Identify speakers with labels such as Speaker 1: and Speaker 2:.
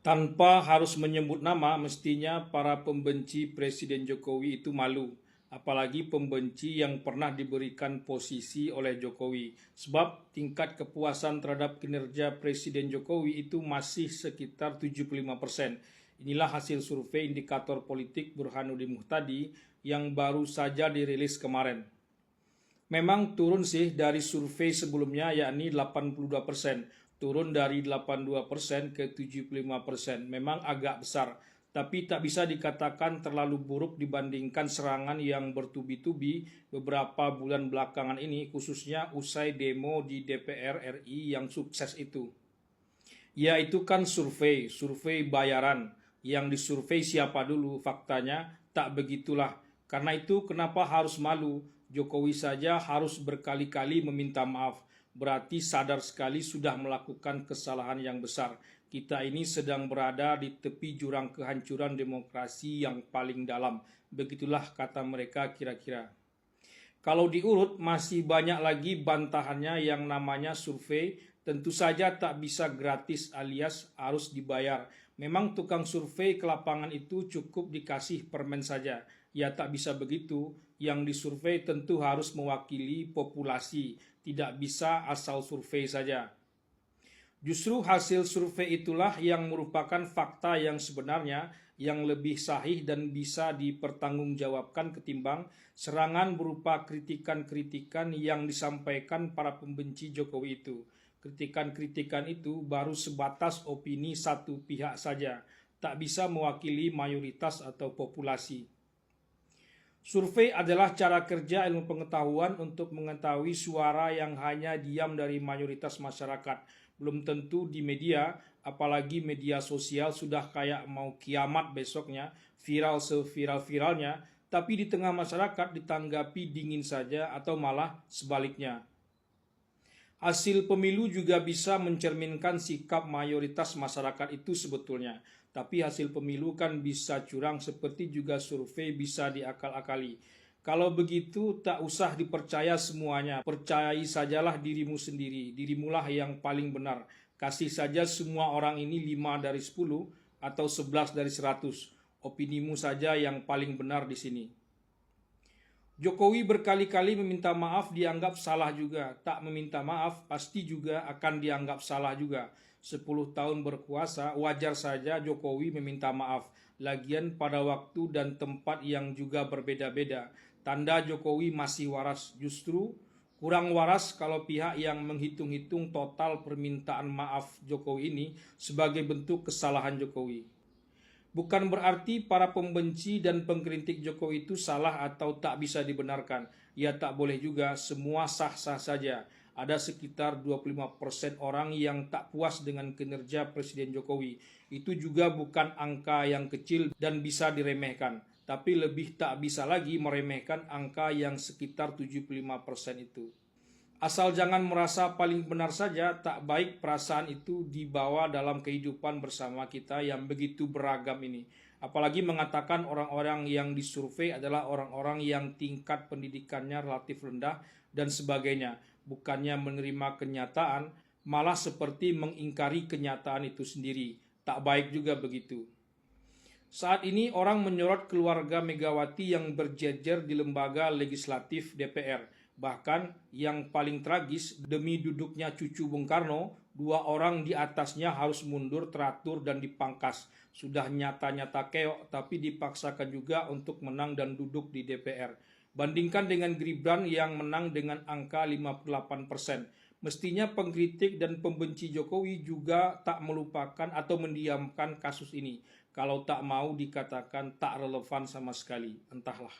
Speaker 1: Tanpa harus menyebut nama, mestinya para pembenci Presiden Jokowi itu malu. Apalagi pembenci yang pernah diberikan posisi oleh Jokowi. Sebab tingkat kepuasan terhadap kinerja Presiden Jokowi itu masih sekitar 75%. Inilah hasil survei indikator politik Burhanuddin Muhtadi yang baru saja dirilis kemarin. Memang turun sih dari survei sebelumnya, yakni 82%. Turun dari 82% ke 75%. Memang agak besar, tapi tak bisa dikatakan terlalu buruk dibandingkan serangan yang bertubi-tubi beberapa bulan belakangan ini, khususnya usai demo di DPR RI yang sukses itu. Ya, itu kan survei bayaran. Yang disurvei siapa dulu? Faktanya tak begitulah. Karena itu kenapa harus malu? Jokowi saja harus berkali-kali meminta maaf. Berarti sadar sekali sudah melakukan kesalahan yang besar. Kita ini sedang berada di tepi jurang kehancuran demokrasi yang paling dalam. Begitulah kata mereka kira-kira. Kalau diurut masih banyak lagi bantahannya yang namanya survei. Tentu saja tak bisa gratis alias harus dibayar. Memang tukang survei ke lapangan itu cukup dikasih permen saja. Ya tak bisa begitu. Yang disurvei tentu harus mewakili populasi. Tidak bisa asal survei saja. Justru hasil survei itulah yang merupakan fakta yang sebenarnya, yang lebih sahih dan bisa dipertanggungjawabkan ketimbang serangan berupa kritikan-kritikan yang disampaikan para pembenci Jokowi itu. Kritikan-kritikan itu baru sebatas opini satu pihak saja, tak bisa mewakili mayoritas atau populasi. Survei adalah cara kerja ilmu pengetahuan untuk mengetahui suara yang hanya diam dari mayoritas masyarakat. Belum tentu di media, apalagi media sosial sudah kayak mau kiamat besoknya, viral seviral-viralnya, tapi di tengah masyarakat ditanggapi dingin saja atau malah sebaliknya. Hasil pemilu juga bisa mencerminkan sikap mayoritas masyarakat itu sebetulnya. Tapi hasil pemilu kan bisa curang seperti juga survei bisa diakal-akali. Kalau begitu tak usah dipercaya semuanya. Percayai sajalah dirimu sendiri. Dirimulah yang paling benar. Kasih saja semua orang ini 5 dari 10 atau 11 dari 100. Opinimu saja yang paling benar di sini. Jokowi berkali-kali meminta maaf dianggap salah juga. Tak meminta maaf pasti juga akan dianggap salah juga. 10 tahun berkuasa wajar saja Jokowi meminta maaf. Lagian pada waktu dan tempat yang juga berbeda-beda. Tanda Jokowi masih waras. Justru kurang waras kalau pihak yang menghitung-hitung total permintaan maaf Jokowi ini sebagai bentuk kesalahan Jokowi. Bukan berarti para pembenci dan pengkritik Jokowi itu salah atau tak bisa dibenarkan. Ya tak boleh juga, semua sah-sah saja. Ada sekitar 25% orang yang tak puas dengan kinerja Presiden Jokowi. Itu juga bukan angka yang kecil dan bisa diremehkan. Tapi lebih tak bisa lagi meremehkan angka yang sekitar 75% itu. Asal jangan merasa paling benar saja, tak baik perasaan itu dibawa dalam kehidupan bersama kita yang begitu beragam ini. Apalagi mengatakan orang-orang yang disurvei adalah orang-orang yang tingkat pendidikannya relatif rendah dan sebagainya. Bukannya menerima kenyataan, malah seperti mengingkari kenyataan itu sendiri. Tak baik juga begitu. Saat ini orang menyorot keluarga Megawati yang berjejer di lembaga legislatif DPR. Bahkan yang paling tragis, demi duduknya cucu Bung Karno, 2 orang di atasnya harus mundur teratur dan dipangkas. Sudah nyata-nyata keok, tapi dipaksakan juga untuk menang dan duduk di DPR. Bandingkan dengan Gibran yang menang dengan angka 58%. Mestinya pengkritik dan pembenci Jokowi juga tak melupakan atau mendiamkan kasus ini. Kalau tak mau dikatakan tak relevan sama sekali, entahlah.